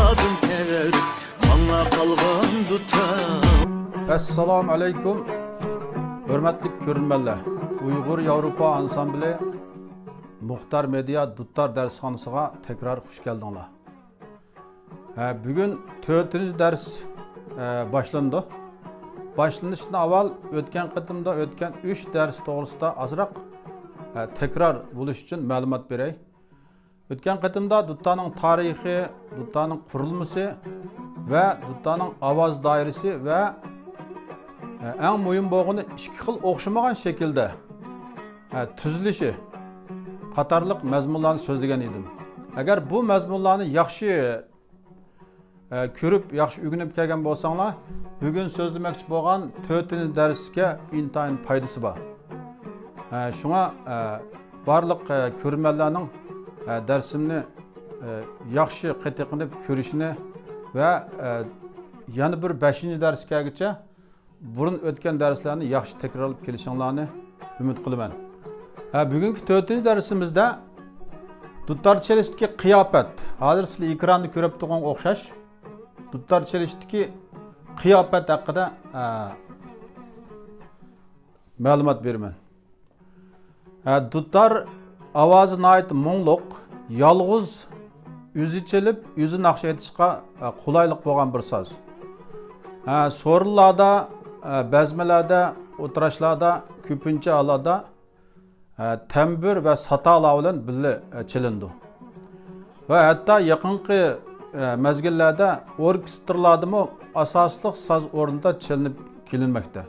başladım terer Bana kalgan tutar. Assalamu alaikum. Hürmetli körünmeler. Uygur Avrupa Ansambli Muhtar Media Duttar dershanısıga tekrar hoş geldinler. Bugün 4. ders başlandı. Başlanışından avval ötken qıtımda ötken 3 ders doğrusunda azraq tekrar buluş için malumat berey. Ötken qıtımda Duttanın tarihi, Duttanın kurulması ve Duttanın avaz dairesi ve en mühim boğunu iki xil oxşamagan şekilde tüzülüşü qatarlıq məzmunlarını sözlegen edim. Eğer bu məzmunlarını yaxşı körüp, yaxşı ügünüp kelgen bolsаңlar, bugün sözlemekçi bolgan 4. dersке intayın paydası var. Şuna barlıq körünmelerinin dersimini yaxşı qetiqinip körüşünü ve yani bir 5. dersке geçe burun ötken derslerini yaxşı tekrar alıp kelişinlerini ümit kılıman. Bugünkü 4. dersimizde Duttar çeliştiki kıyafet. Hazır sizler ekranı körüp tuğun okşaş. Duttar çeliştiki kıyafet hakkında malumat vermen. Duttar avazına ait monluk, yalğız yüzü çelip, yüzü nakş etişka kolaylık boğan bir saz. Sorularda, bezmelerde, oturaşlarda, küpünçe alada tembür ve satala bilen birle çelindi. Ve hatta yakınki mezgillerde orkestrlarda mı asaslık saz orunda çelinip kelinmekte.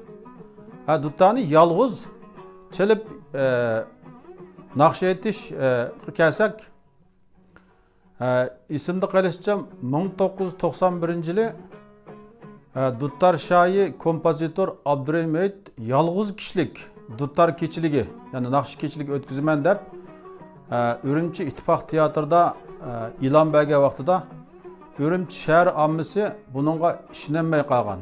Duttanı yalğız çelip nakş etiş kelsek isimde kalışacağım 1991 yılı Duttar şahi kompozitör Abdurrahim yalğız kişilik Duttar keçiligi, yani nakş keçilik ötküzümen dep Ürümçi İttifak Tiyatrda ilan belge vaxtıda Ürümçi şehir ammisi bununla işinenmey kalgan.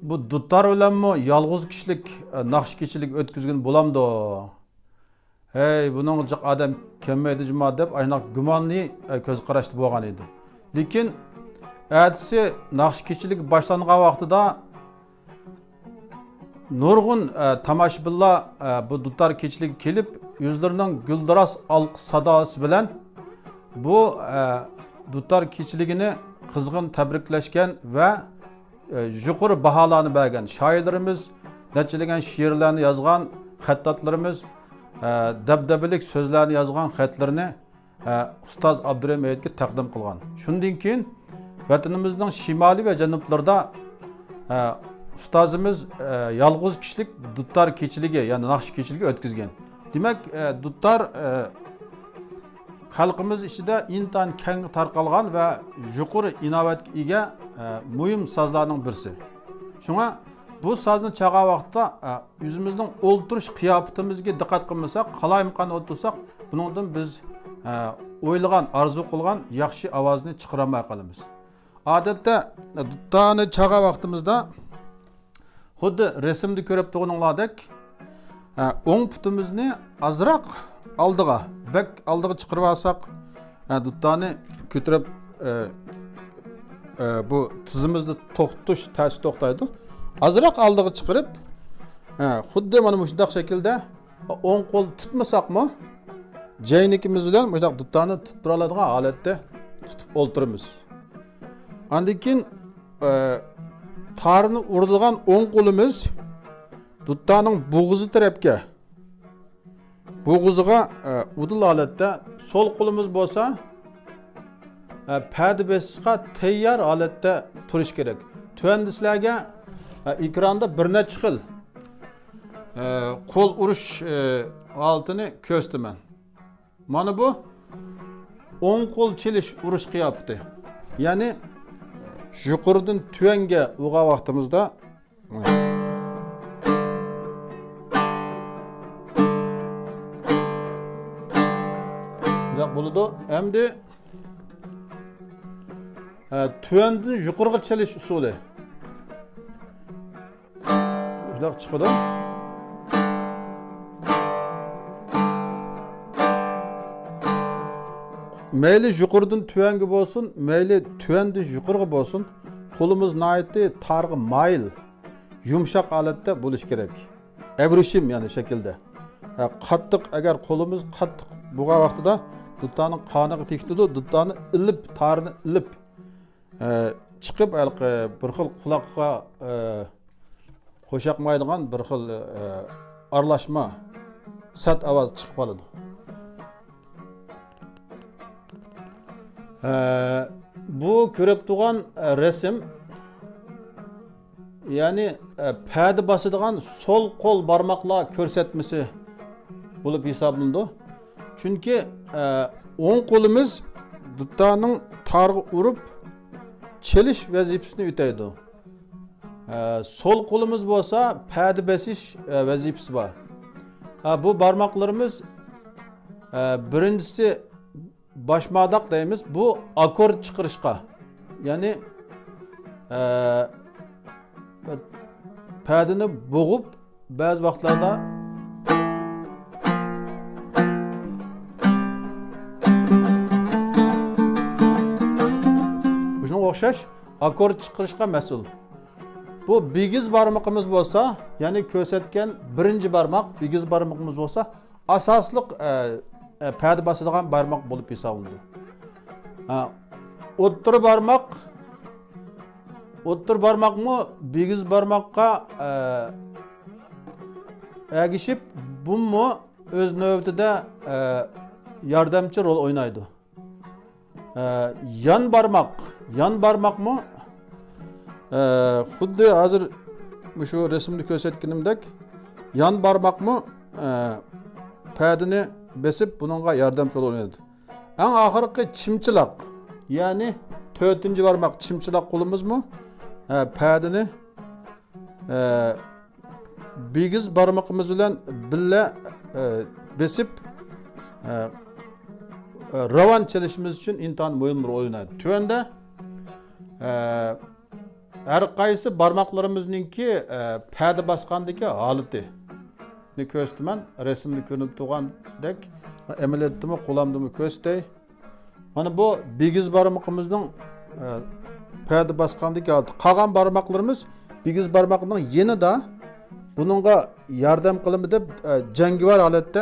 Bu Duttar bilen mi yalğız kişilik nakş keçilik ötküzgün bulamdı. Hey, bunun cık adam kemmeydi cima dep aynak gümanlı köz qaraştı boğan edi. Lekin ertesi nakş keçilik başlanğan vaxtıda nurgun tamaşbilla bu Duttar keçilik kelip yüzlerinden güldaras alq sadası bilen bu Duttar keçiligini kızgın tebrikleşken ve yuqur bahalarını bergen şairlerimiz neçelegen şiirlerini yazgan xattatlarımız debdebelik sözlerini yazgan xatlarını Ustaz Abdurrahim Eyit'e takdim kılgan. Şundan keyin vatanımızın şimali ve janublarda Ustazımız yalğız kişilik Duttar keçiligi, yani nakş keçiligi ötküzgen. Demek Duttar halkımız içinde intan keng tarqalgan ve yuqur inovatga ega mühim sazlarının birisi. Şuna bu sazını çağa vaqtda yüzümüzün olturuş kıyafetimizge dikkat qilmasak, qalayimqan otursak, bundan biz oylagan, arzu qilgan yaxshi avazını çıqaramay qalamiz. Adette Duttarni çağa vaqtimizda xuddi resimde körüp tuğunlardak o'ng putimizni azroq oldiga, bek oldiga chiqarib olsak, Duttarni ko'tarib bu tizimizni to'xtatish ta'sir to'xtaydi. Azroq oldiga chiqarib, xuddi mana shunday shaklda o'ng qo'l tutmasaqmi, jaynikimiz bilan bu Duttarni tutib tura oladigan holatda tutib o'ltiramiz. Andan keyin tarını urduğan o'ng qo'limiz Duttarning bo'g'izi tarafga, bo'g'iziga udul holatda, sol qo'limiz bo'lsa padi besishga tayyor holatda turish kerak. Tuanda sizlarga ekranda bir necha xil qo'l urish holatini ko'rsataman. Mana bu o'ng qo'l chelish urish qiyofati. Ya'ni yuqoridan tuvanga urgan vaqtimizda bo'ladi. Endi tuvandan yuqoriga chelish usuli. Ular chiqadi. meyli yuqurdan tüvengi bolsun, meyli tüvendan yuqurga bolsun, qo'limiz nayeti targı mayil, yumshaq holatda bo'lish kerak. Evrishim yani şekilde. Qattiq agar qo'limiz qattiq bo'lgan vaqtida duttaning qoniga tekitadi, duttani ilib, tarni ilib chiqib bir xil quloqqa qo'shaqmaydigan bir xil aralashma sat ovoz chiqib qoladi. Bu ko'rib turgan resim yani pədi basıdığan sol qol barmaqla ko'rsatmasi bo'lib hisoblanadi. Chunki o'ng qo'limiz duttaning targ'i urib chelish vazifasini o'taydi. Sol qo'limiz bo'lsa pədi basish vazifasi bor. Bu barmoqlarimiz birinchisi başmadaq deymiz. Bu akord chiqarishga. Ya'ni pədini bo'g'ib ba'zi vaqtlarda shunga o'xshash akord chiqarishga mas'ul. Bu bigiz barmoqimiz bo'lsa, ya'ni ko'rsatgan birinchi barmoq bigiz barmoqimiz bo'lsa, asosliq pədi basadigan barmoq bo'lib hisoblanadi. O'ttir barmoqmi bigiz barmoqqa agishib, bunmi o'z navbatida yordamchi rol o'ynaydi. Yan barmoqmi xuddi hozir shu rasmni ko'rsatganimdek yan barmoqmi pədini besib bununla yordamchi rol o'ynaydi. Eng oxirgi chimchiloq, ya'ni 4-chi barmoq chimchiloq qo'limizmi pədini bigiz barmoqimiz bilan billa besib ravan chalishimiz uchun intayin muhim rol o'ynaydi. Tuvanda har qaysi barmoqlarimizningki pədi basqandagi holati ni ko'rsataman. Rasmni ko'rinib turgandek amaliyotdimi, qo'lamdimi ko'rsatay. Mana bu bigiz barmoqimizning pədi basqandaki holati. Qolgan barmoqlarimiz bigiz barmoqning yenida bununla yordam qilimi deb jangovar holatda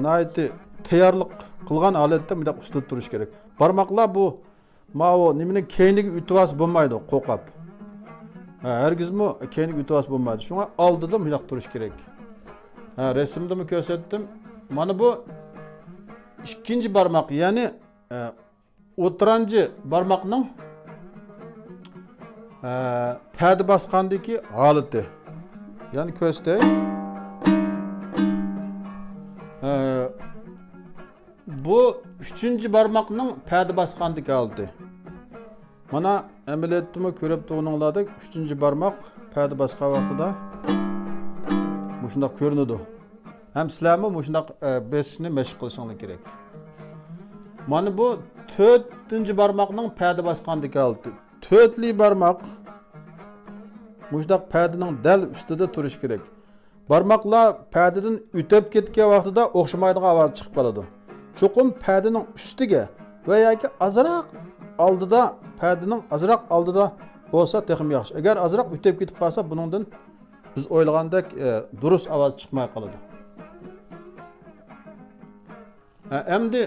nayeti tayyorlik qilgan holatda bunday ustida turish kerak. Barmoqlar bu mavo nimani keyniga o'tibas bo'lmaydi, qo'qab. Hergizmi keyniga o'tibas bo'lmaydi. Shunga oldida bunday turish kerak. Rasmda mı ko'rsatdim? Mana bu ikkinchi barmoq, ya'ni o'tiranchi barmoqning pədi basqandagi holati. Ya'ni ko'rsatay. Bu 3-chi barmoqning pədi basqandagi holati. Mana amaliyotda ko'rib turganinglardek 3-chi barmoq pədi basqan vaqtida bu shunday ko'rinadi. Ham sizlarmi bu shunday besishni mashq qilishingiz kerak. Mana bu 4-chi barmoqning pədi basqandagi holati. 4li barmoq mushdaq pədining dal ustida turish kerak. Barmoqlar pədidan o'tib ketgan vaqtida o'xshamaydigan ovoz chiqib qoladi. Cho'qim pədining ustiga va yoki azroq oldida, pədining azroq oldida bo'lsa texim yaxshi. Agar azroq o'tib ketib qolsa, buningdan biz o'ylagandek durust ovoz chiqmay qoladi. Endi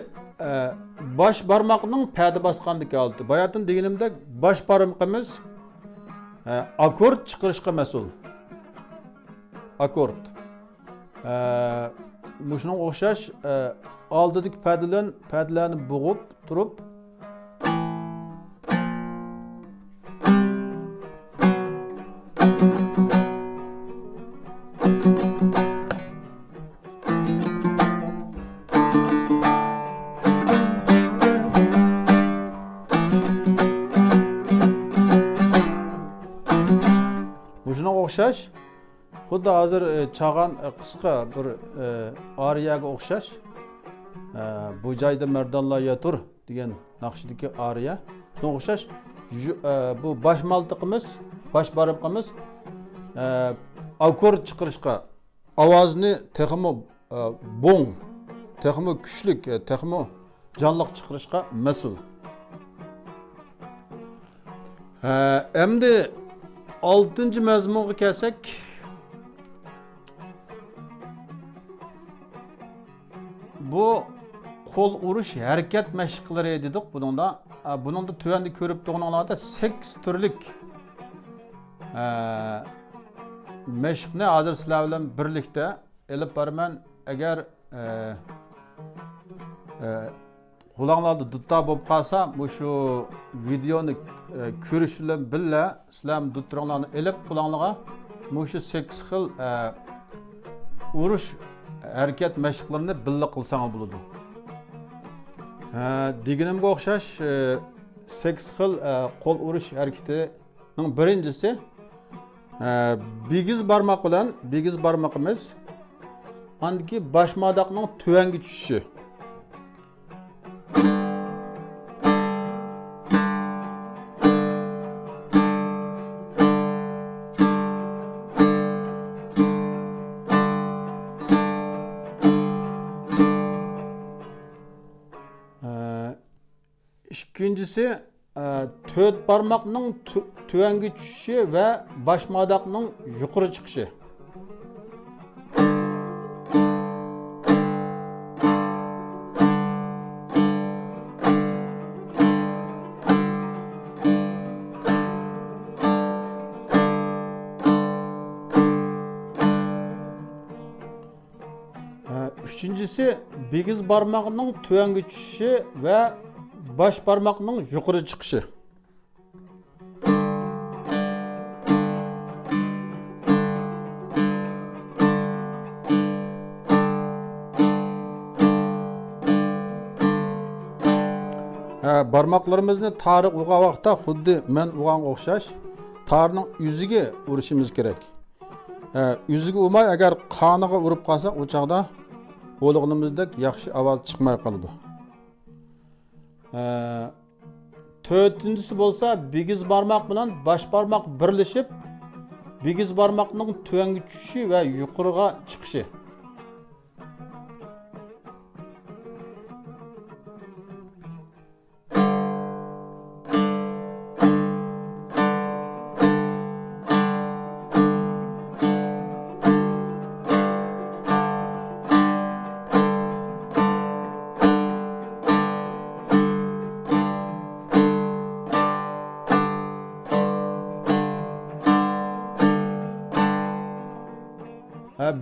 baş barmoqning pədi basqandagi holati. Bayatın deganimdek baş barmoqimiz akord chiqarishga mas'ul. Akord. Shunga o'xshash oldidagi pədilarni bo'g'ib turib o'xshash xuddi hozir chag'an qisqa bir ariyaga o'xshash bu joyda mardonlar yotur degan naqshidagi ariya. Shunga o'xshash bu bash maltiqimiz, bash barmoqimiz akord chiqarishga ovozni texmi bo'ng, texmi kuchlik, texmi canlıq çıxırışqa məsul. Endi 6-cı məzmunğa kelsək, bu qol uruş hərəkət məşqləri dedik bununda. Bununda tövəndə görüb doğanlarda 8 türlük məşqni hazır sizlər bilan birlikdə elib barman. Əgər qulağınızda dutta bo'lib qolsa, bu shu videoni ko'rish bilan birga sizlar dutlarni elib qulağınıza bu shu 8 xil urush harakat mashqlarini birga qilsangiz bo'ladi. Deganimga o'xshash 8 xil qo'l urush harakatining birinchisi bigiz barmoq bilan bigiz barmoqimiz andiki boshmadoqning tuvanga tushishi. İkincisi, to'rt barmoqning tuvanga tushishi va boshmadoqning yuqori chiqishi. Üçüncüsü, bigiz barmağının tuvanga tushishi va baş parmağının yuqori chiqishi. Barmoqlarimizni tariq urgan vaqtda xuddi men urganga o'xshash tarning yuziga urishimiz kerak. Yuziga urmay agar qoniga urib qolsak, o chaqda o'lig'imizdek yaxshi ovoz chiqmay qoladi. To'rtinchisi bo'lsa, bigiz barmoq bilan bosh barmoq birlashib, bigiz barmoqning tuvanga tushishi va yuqoriga chiqishi.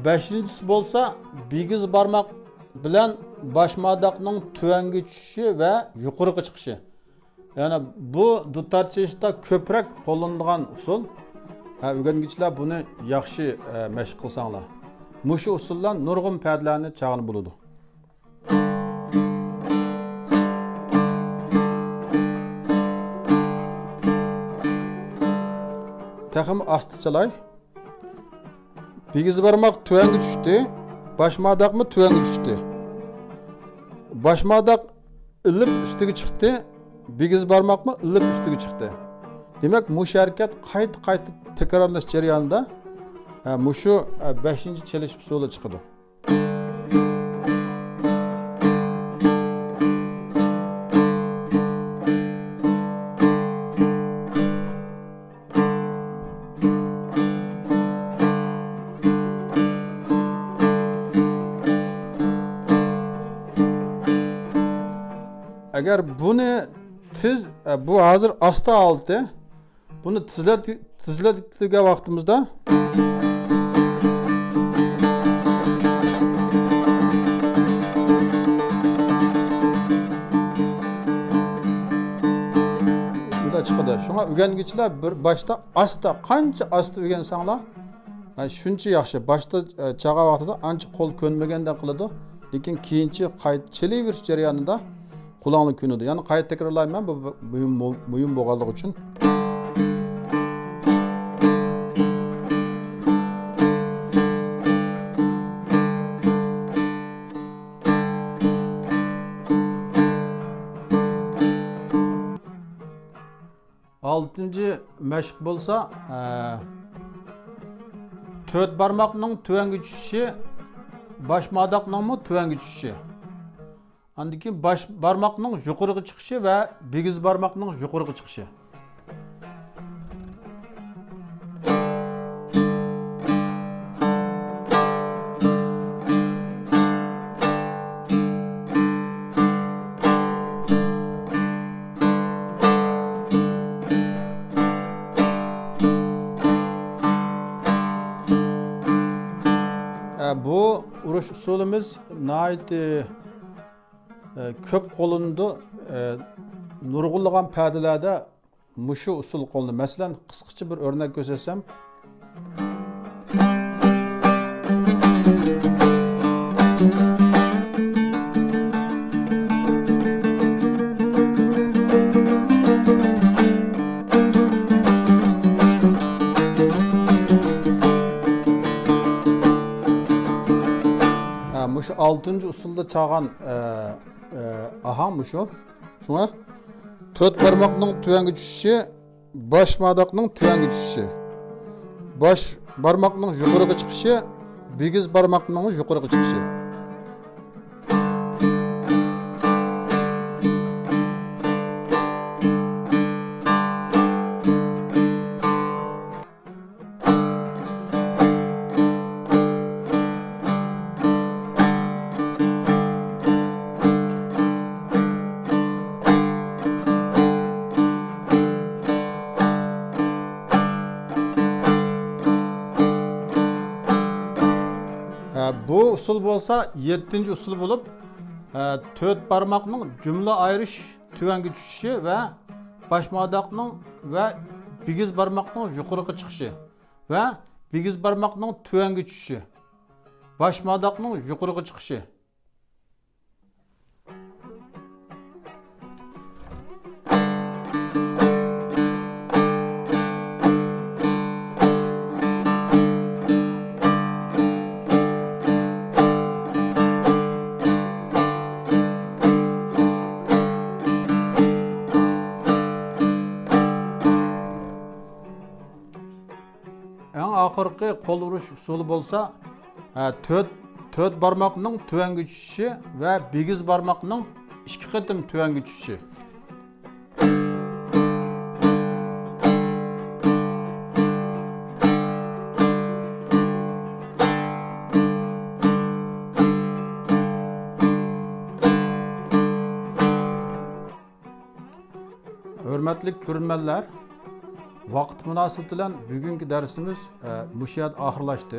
Beşincisi bo'lsa, bigiz barmoq bilan boshmadoqning tuvanga tushishi va yuqoriga chiqishi. Ya'ni bu dutar cheshda ko'proq qo'llanilgan usul. O'rgangichlar buni yaxshi mashq qilsanglar, mushu usuldan nurg'un paytlarni chaqirib bo'ladi. Taxim astı-chalay. Bigiz barmoq tuvanga tushdi, boshmadoqmi tuvanga tushdi. Boshmadoq ilib ustiga chiqdi, bigiz barmoqmi ilib ustiga chiqdi. Demak, mushu harakat qayta takrorlash jarayonida mushu 5-chelish usuli chiqadi. Eğer bunu bu hazır asta aldı, bunu tizlediği vaktimizde bu da çıkdı. Şuna öğrengiçler bir başta asta, qancha asta öğrensanlar, shuncha yaxshi. Başta çağa vaxtida ancha qo'l ko'nmaganda qiladi, lekin keyinchi qayta chelaverish jarayonida kulağını künüdü. Yani kayıt tekrarlayayım bu mühim boğazlık için. Altıncı məşq bolsa, to'rt barmoqning tuvanga tushishi, boshmadoqning tuvanga tushishi. Andan keyin bosh barmoqning yuqoriga chiqishi va bigiz barmoqning yuqoriga chiqishi. Bu urush usulimiz nayt köp qo'lindi. Nurg'unlagan padalarda mushu usul qo'llanadi. Masalan, qisqacha bir o'rnak ko'rsatsam, mushu 6-cı usulda çağan aham mushu. Şuna 4 barmoqning tuvangi tushishi, bosh madaqning tuvangi tushishi. Bosh barmoqning yuqoriga chiqishi, bigiz barmoqning yuqoriga chiqishi. Bu usul bo'lsa 7-ci usul bo'lib, 4 barmoqning jumla ayirish tuvangi tushishi va bosh madaqning va bigiz barmoqning yuqoriga chiqishi va bigiz barmoqning tuvangi tushishi. Bosh madaqning yuqoriga chiqishi. Eng oxirgi qo'l urish usuli bo'lsa, 4 barmoqning tuvangi tushishi va bigiz barmoqning 2 qatim tuvangi tushishi. Hurmatli ko'rmanlar, vaqt munosabati bilan bugungi darsimiz mushiyat oxirlashdi.